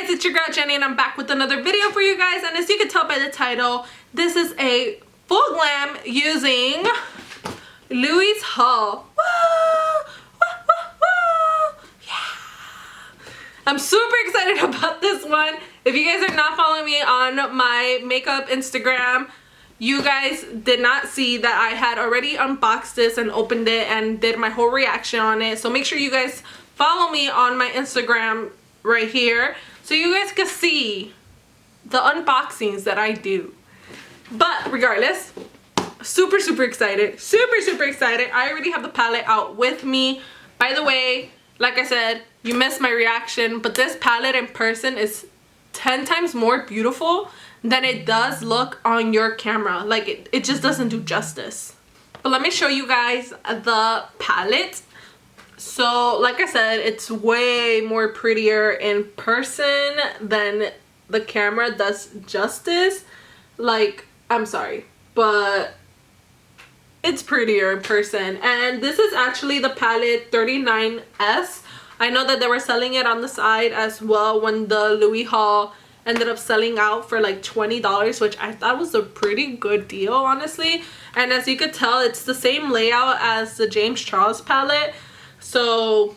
guys, it's your girl Jenny and I'm back with another video for you guys, and as you can tell by the title, this is a full glam using Louie's haul. Woo! Woo, woo, woo! Yeah! I'm super excited about this one. If you guys are not following me on my makeup Instagram, you guys did not see that I had already unboxed this and opened it and did my whole reaction on it. So make sure you guys follow me on my Instagram right here so you guys can see the unboxings that I do. But regardless, super excited. Super excited. I already have the palette out with me. By the way, like I said, you missed my reaction, but this palette in person is 10 times more beautiful than it does look on your camera. Like it just doesn't do justice. But let me show you guys the palette. So like I said, it's way more prettier in person than the camera does justice. Like, I'm sorry, but it's prettier in person. And this is actually the palette 39S. I know that they were selling it on the side as well when the Louie haul ended up selling out for like $20, which I thought was a pretty good deal, honestly. And as you could tell, it's the same layout as the James Charles palette. So,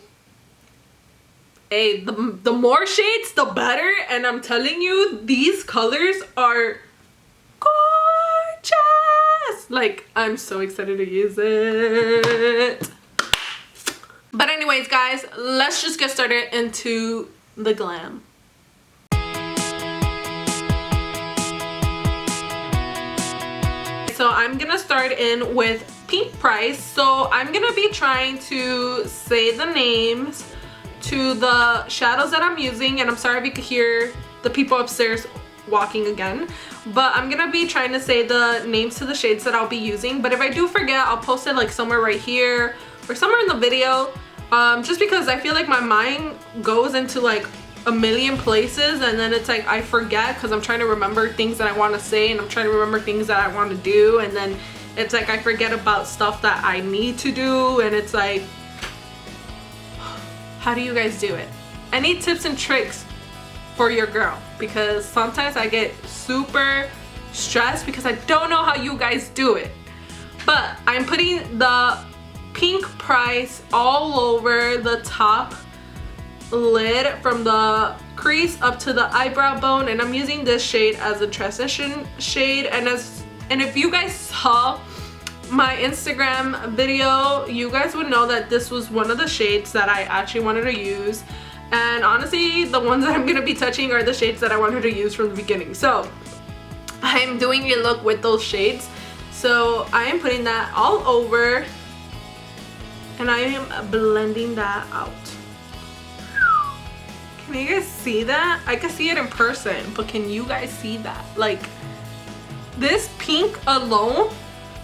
hey, the more shades, the better. And I'm telling you, these colors are gorgeous. Like, I'm so excited to use it. But anyways, guys, let's just get started into the glam. So I'm gonna start in with Pink Price. So I'm gonna be trying to say the names to the shadows that I'm using, and I'm sorry if you could hear the people upstairs walking again, but I'm gonna be trying to say the names to the shades that I'll be using. But if I do forget, I'll post it like somewhere right here or somewhere in the video, just because I feel like my mind goes into like a million places and then it's like I forget because I'm trying to remember things that I want to say and I'm trying to remember things that I want to do, and then it's like I forget about stuff that I need to do, and it's like, how do you guys do it? Any tips and tricks for your girl? Because sometimes I get super stressed because I don't know how you guys do it. But I'm putting the Pink Price all over the top lid from the crease up to the eyebrow bone, and I'm using this shade as a transition shade. And if you guys saw my Instagram video, you guys would know that this was one of the shades that I actually wanted to use. And honestly, the ones that I'm gonna be touching are the shades that I wanted to use from the beginning. So I'm doing a look with those shades. So I am putting that all over and I am blending that out. Can you guys see that? I can see it in person, but can you guys see that? Like, this pink alone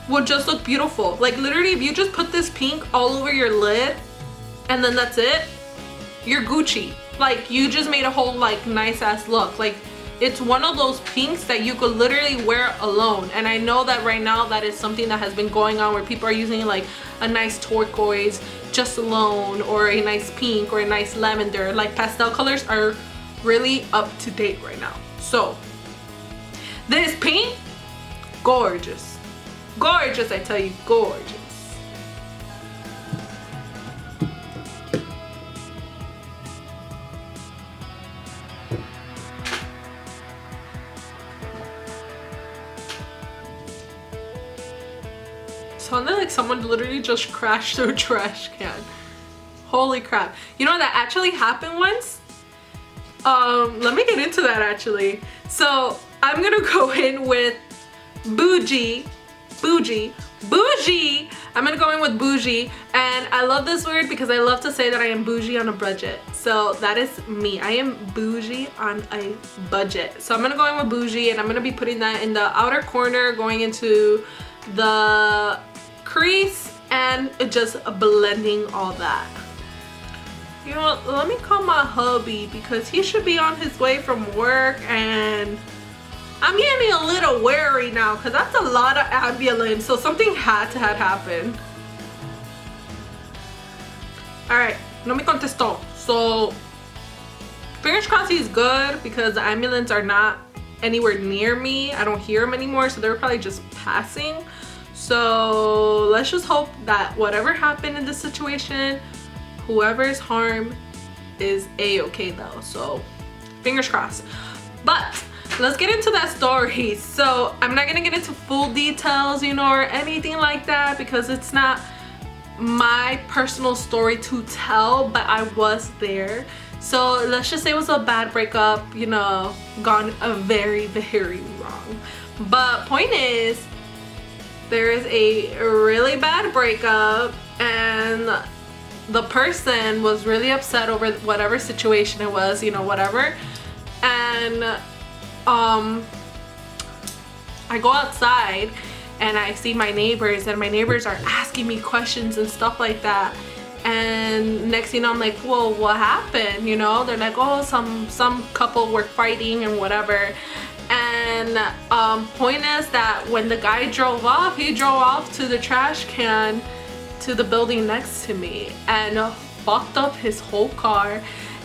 would just look beautiful. Like literally, if you just put this pink all over your lid and then that's it, you're Gucci. Like, you just made a whole like nice ass look. Like, it's one of those pinks that you could literally wear alone. And I know that right now that is something that has been going on where people are using like a nice turquoise just alone, or a nice pink, or a nice lavender. Like, pastel colors are really up to date right now. So this pink, gorgeous. Gorgeous, I tell you, gorgeous. Sounded like someone literally just crashed through a trash can. Holy crap. You know, that actually happened once. Let me get into that actually. So I'm gonna go in with bougie. I'm gonna go in with bougie, and I love this word because I love to say that I am bougie on a budget. So that is me. I am bougie on a budget. So I'm gonna go in with bougie, and I'm gonna be putting that in the outer corner, going into the crease, and just blending all that. You know what, let me call my hubby because he should be on his way from work, and I'm getting a little wary now because that's a lot of ambulance, so something had to have happened. Alright, no me contestó. So fingers crossed he's good, because the ambulance are not anywhere near me. I don't hear them anymore, so they're probably just passing. So let's just hope that whatever happened in this situation, whoever is harmed is a-okay though. So fingers crossed. But let's get into that story. So I'm not gonna get into full details, you know, or anything like that, because it's not my personal story to tell, but I was there. So let's just say it was a bad breakup, you know, gone a very, very wrong. But point is, there is a really bad breakup, and the person was really upset over whatever situation it was, you know, whatever. And I go outside and I see my neighbors, and my neighbors are asking me questions and stuff like that. And next thing you know, I'm like, well, what happened? You know, they're like, oh, some couple were fighting and whatever. And point is that when the guy drove off, he drove off to the trash can to the building next to me and fucked up his whole car.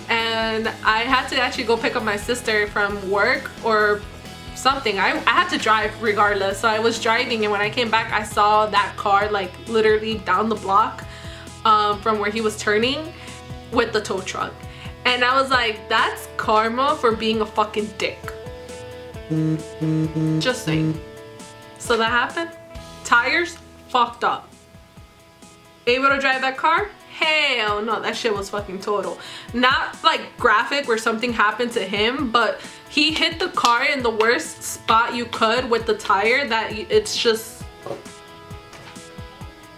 And I had to actually go pick up my sister from work or something. I had to drive regardless. So I was driving, and when I came back, I saw that car like literally down the block from where he was turning with the tow truck. And I was like, that's karma for being a fucking dick. Just saying. So that happened. Tires fucked up. Able to drive that car? Hell no, that shit was fucking total. Not like graphic where something happened to him, but he hit the car in the worst spot you could with the tire that it's just,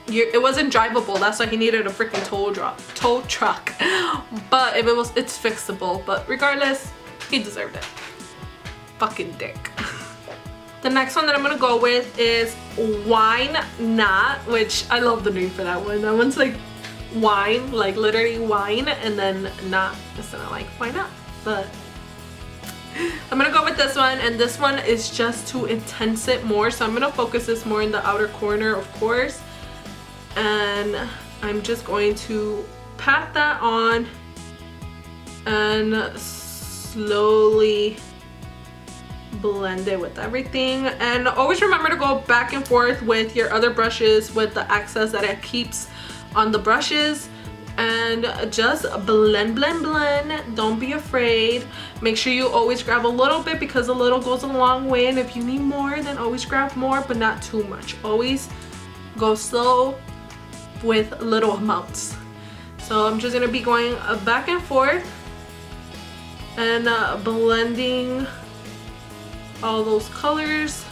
it wasn't drivable. That's why he needed a freaking tow truck. But if it's fixable. But regardless, he deserved it. Fucking dick. The next one that I'm gonna go with is Wine Not, which I love the name for that one. That one's like wine, like literally wine, and then not. So I'm like, why not? But I'm gonna go with this one, and this one is just to intense it more. So I'm gonna focus this more in the outer corner, of course. And I'm just going to pat that on and slowly blend it with everything. And always remember to go back and forth with your other brushes with the excess that it keeps on the brushes, and just blend, blend, blend. Don't be afraid. Make sure you always grab a little bit, because a little goes a long way, and if you need more, then always grab more, but not too much. Always go slow with little amounts. So I'm just gonna be going back and forth and blending all those colors.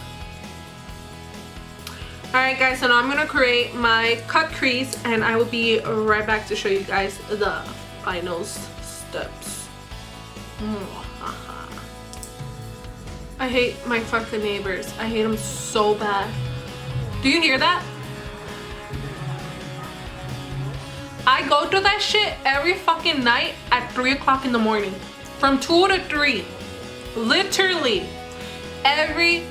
Alright guys, so now I'm gonna create my cut crease, and I will be right back to show you guys the final steps. I hate my fucking neighbors. I hate them so bad. Do you hear that? I go through that shit every fucking night at 3 o'clock in the morning. From 2 to 3. Literally. Every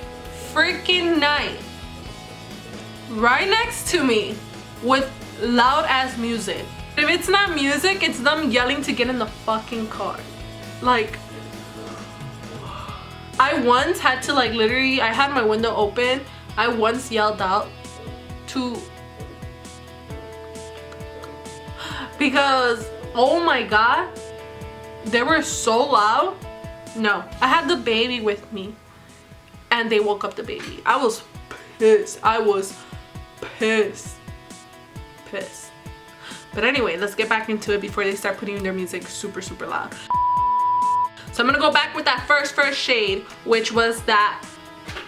freaking night. Right next to me with loud ass music. If it's not music, it's them yelling to get in the fucking car. Like, I once had to like literally, I had my window open. I once yelled out to, because oh my god, they were so loud. No, I had the baby with me and they woke up the baby. I was pissed. I was pissed. But anyway, let's get back into it before they start putting their music super loud. So I'm gonna go back with that first shade, which was that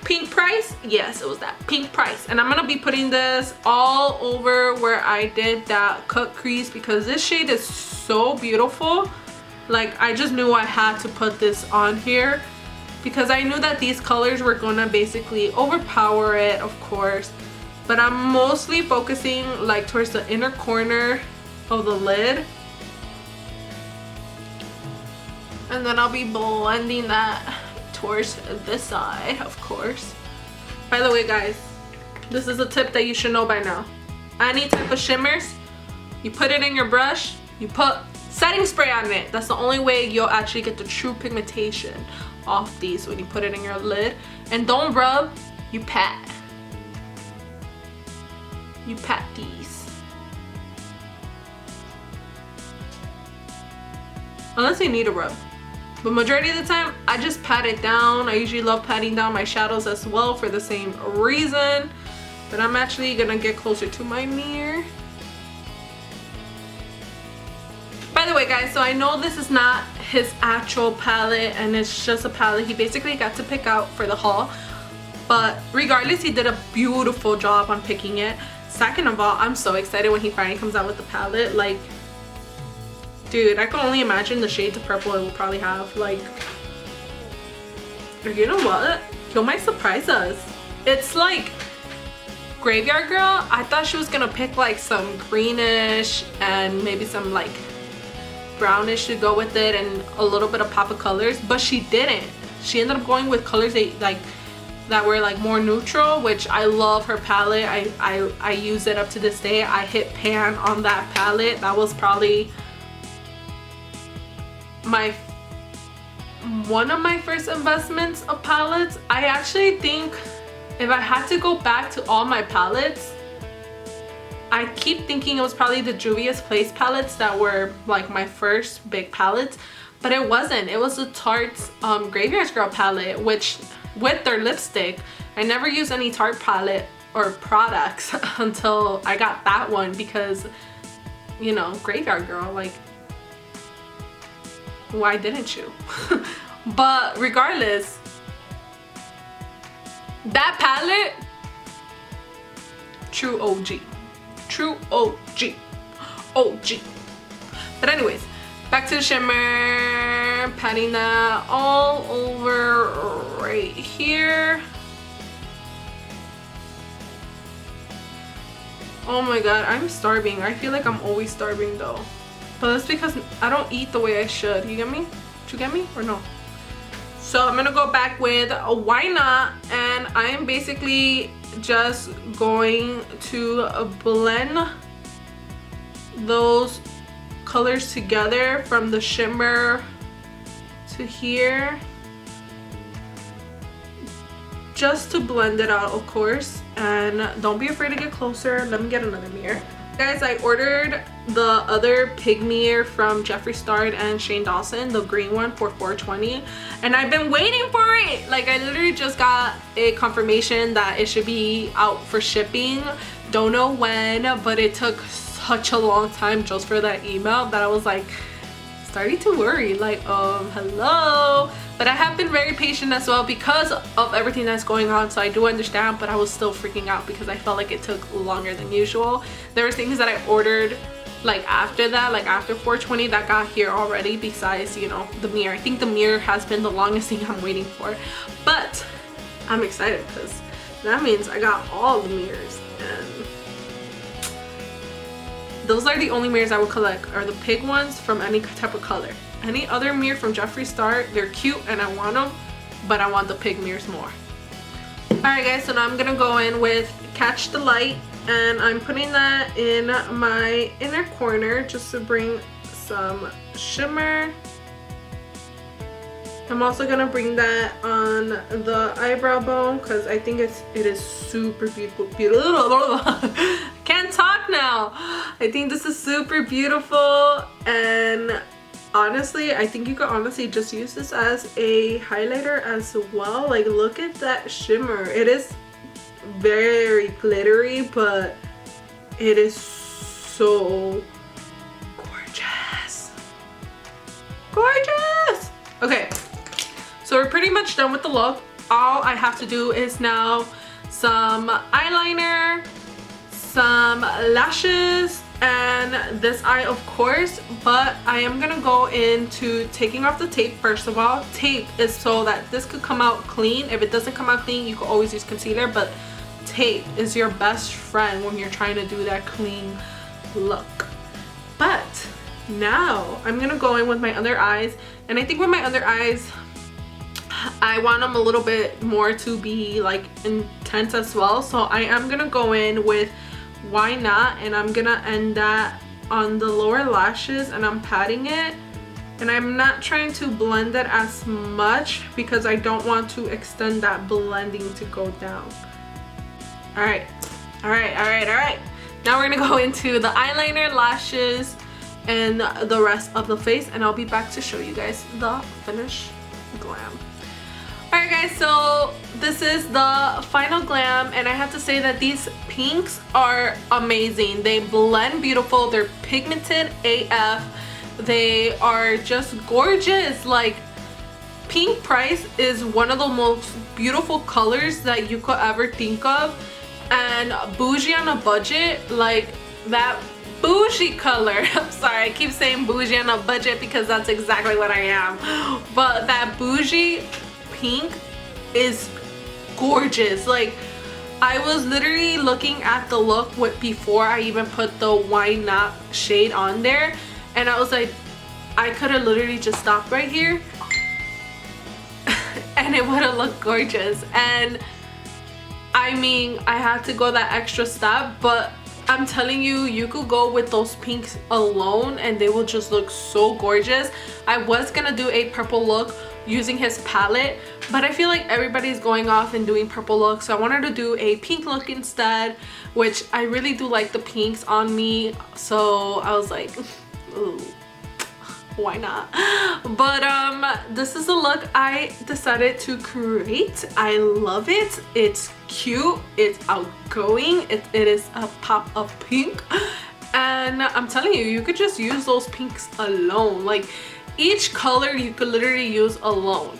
Pink Price. Yes, it was that Pink Price. And I'm gonna be putting this all over where I did that cut crease, because this shade is so beautiful. Like, I just knew I had to put this on here, because I knew that these colors were gonna basically overpower it, of course. But I'm mostly focusing like towards the inner corner of the lid. And then I'll be blending that towards this side, of course. By the way guys, this is a tip that you should know by now. Any type of shimmers, you put it in your brush, you put setting spray on it. That's the only way you'll actually get the true pigmentation off these when you put it in your lid. And don't rub, you pat. You pat these. Unless you need a rub. But majority of the time, I just pat it down. I usually love patting down my shadows as well for the same reason. But I'm actually gonna get closer to my mirror. By the way, guys, so I know this is not his actual palette and it's just a palette he basically got to pick out for the haul. But regardless, he did a beautiful job on picking it. Second of all, I'm so excited when he finally comes out with the palette. Like, dude, I can only imagine the shades of purple it will probably have. Like, you know what? He might surprise us. It's like Graveyard Girl. I thought she was gonna pick like some greenish and maybe some like brownish to go with it and a little bit of pop of colors, but she didn't. She ended up going with colors that were like more neutral, which I love her palette. I use it up to this day. I hit pan on that palette. That was probably one of my first investments of palettes. I actually think if I had to go back to all my palettes, I keep thinking it was probably the Juvia's Place palettes that were like my first big palettes, but it wasn't. It was the Tarte's Graveyard Girl palette, which with their lipstick, I never used any Tarte palette or products until I got that one because, you know, Graveyard Girl, like, why didn't you? But regardless, that palette, true OG. True OG. OG. But anyways, back to the shimmer. Patting that all over right here. Oh my god, I'm starving. I feel like I'm always starving though. But that's because I don't eat the way I should. You get me? Did you get me or no? So I'm gonna go back with a Why Not, and I am basically just going to blend those colors together from the shimmer to here, just to blend it out, of course. And don't be afraid to get closer. Let me get another mirror. Guys, I ordered the other pig mirror from Jeffree Star and Shane Dawson, the green one, for $4.20, and I've been waiting for it. Like, I literally just got a confirmation that it should be out for shipping. Don't know when, but it took such a long time just for that email that I was like starting to worry, like, hello. But I have been very patient as well because of everything that's going on, so I do understand, but I was still freaking out because I felt like it took longer than usual. There were things that I ordered like after that, like after $4.20, that got here already, besides, you know, the mirror. I think the mirror has been the longest thing I'm waiting for, but I'm excited because that means I got all the mirrors, and those are the only mirrors I would collect, are the pig ones from any type of color. Any other mirror from Jeffree Star, they're cute and I want them, but I want the pig mirrors more. Alright guys, so now I'm gonna go in with Catch the Light, and I'm putting that in my inner corner just to bring some shimmer. I'm also gonna bring that on the eyebrow bone because I think it is super beautiful. Can't talk now. I think this is super beautiful, and honestly, I think you could honestly just use this as a highlighter as well. Like, look at that shimmer. It is very glittery, but it is so gorgeous. Gorgeous! Okay, so we're pretty much done with the look. All I have to do is now some eyeliner, some lashes, and this eye, of course. But I am gonna go into taking off the tape. First of all, tape is so that this could come out clean. If it doesn't come out clean, you can always use concealer, but tape is your best friend when you're trying to do that clean look. But now I'm gonna go in with my under eyes, and I think with my under eyes, I want them a little bit more to be like intense as well. So I am gonna go in with Why Not, and I'm gonna end that on the lower lashes and I'm patting it, and I'm not trying to blend it as much because I don't want to extend that blending to go down. All right. Now we're gonna go into the eyeliner, lashes, and the rest of the face, and I'll be back to show you guys the finished glam. Alright guys, so this is the final glam, and I have to say that these pinks are amazing. They blend beautiful, they're pigmented AF, they are just gorgeous. Like, pink price is one of the most beautiful colors that you could ever think of, and bougie on a budget, like that bougie color. I'm sorry, I keep saying bougie on a budget because that's exactly what I am, but that bougie pink is gorgeous. Like, I was literally looking at the look before I even put the Why Not shade on there, and I was like, I could have literally just stopped right here and it would have looked gorgeous. And I mean, I had to go that extra step, but I'm telling you, you could go with those pinks alone and they will just look so gorgeous. I was gonna do a purple look using his palette, but I feel like everybody's going off and doing purple looks, so I wanted to do a pink look instead, which I really do like the pinks on me, so I was like, ooh, why not? But this is the look I decided to create. I love it. It's cute, it's outgoing, it is a pop of pink, and I'm telling you, you could just use those pinks alone. Like, each color you could literally use alone.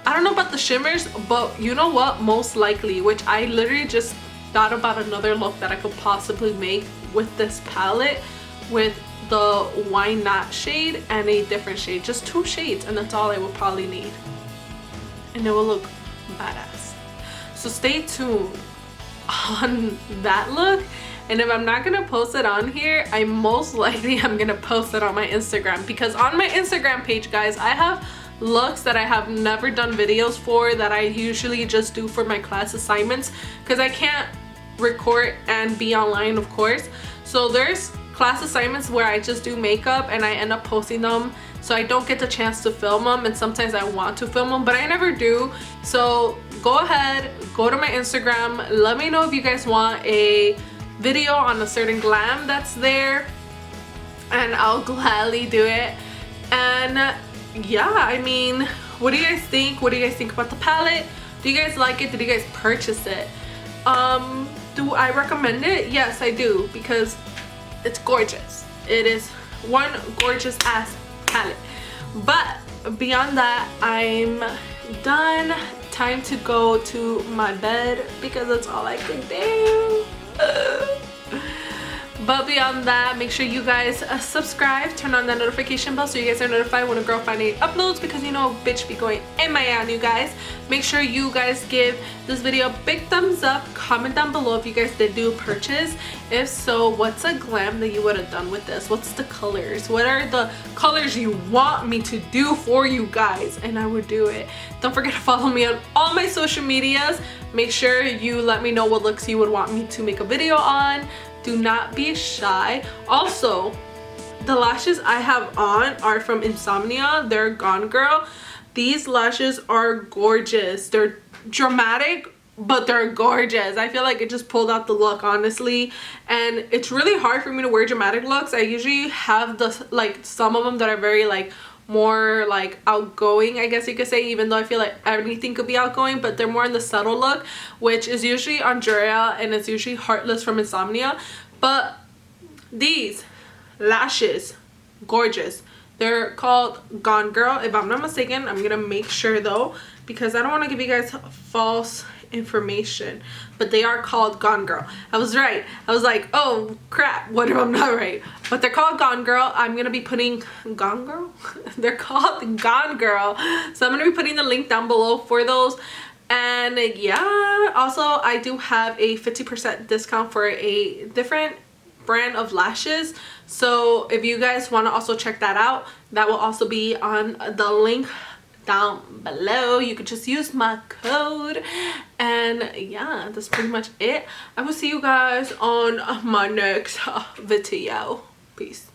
I don't know about the shimmers, but you know what, most likely, which I literally just thought about another look that I could possibly make with this palette, with the Why Not shade and a different shade, just 2 shades, and that's all I would probably need, and it will look badass. So stay tuned on that look, and if I'm not gonna post it on here, I most likely am gonna post it on my Instagram, because on my Instagram page, guys, I have looks that I have never done videos for, that I usually just do for my class assignments, because I can't record and be online, of course. So there's class assignments where I just do makeup and I end up posting them, so I don't get the chance to film them, and sometimes I want to film them but I never do. So go ahead, go to my Instagram, let me know if you guys want a video on a certain glam that's there, and I'll gladly do it. And yeah, I mean, what do you guys think? What do you guys think about the palette? Do you guys like it? Did you guys purchase it? Do I recommend it? Yes, I do, because it's gorgeous. It is one gorgeous ass palette. But beyond that, I'm done. Time to go to my bed because that's all I can do. But beyond that, make sure you guys subscribe, turn on that notification bell so you guys are notified when a girl finally uploads, because you know bitch be going in my on you guys. Make sure you guys give this video a big thumbs up, comment down below if you guys did do a purchase. If so, what's a glam that you would have done with this? What's the colors? What are the colors you want me to do for you guys? And I would do it. Don't forget to follow me on all my social medias. Make sure you let me know what looks you would want me to make a video on. Do not be shy. Also, the lashes I have on are from Insomnia. They're Gone Girl. These lashes are gorgeous. They're dramatic, but they're gorgeous. I feel like it just pulled out the look, honestly. And it's really hard for me to wear dramatic looks. I usually have the, like, some of them that are very, like, more like outgoing, I guess you could say, even though I feel like anything could be outgoing, but they're more in the subtle look, which is usually Andrea, and it's usually Heartless from Insomnia. But these lashes, gorgeous. They're called Gone Girl, if I'm not mistaken. I'm gonna make sure though, because I don't want to give you guys false information, but they are called Gone Girl. I was right. I was like, oh crap, what if I'm not right? But they're called Gone Girl. I'm gonna be putting Gone Girl they're called Gone Girl, so I'm gonna be putting the link down below for those. And yeah, also I do have a 50% discount for a different brand of lashes, so if you guys want to also check that out, that will also be on the link down below. You could just use my code. And yeah, that's pretty much it. I will see you guys on my next video. Peace.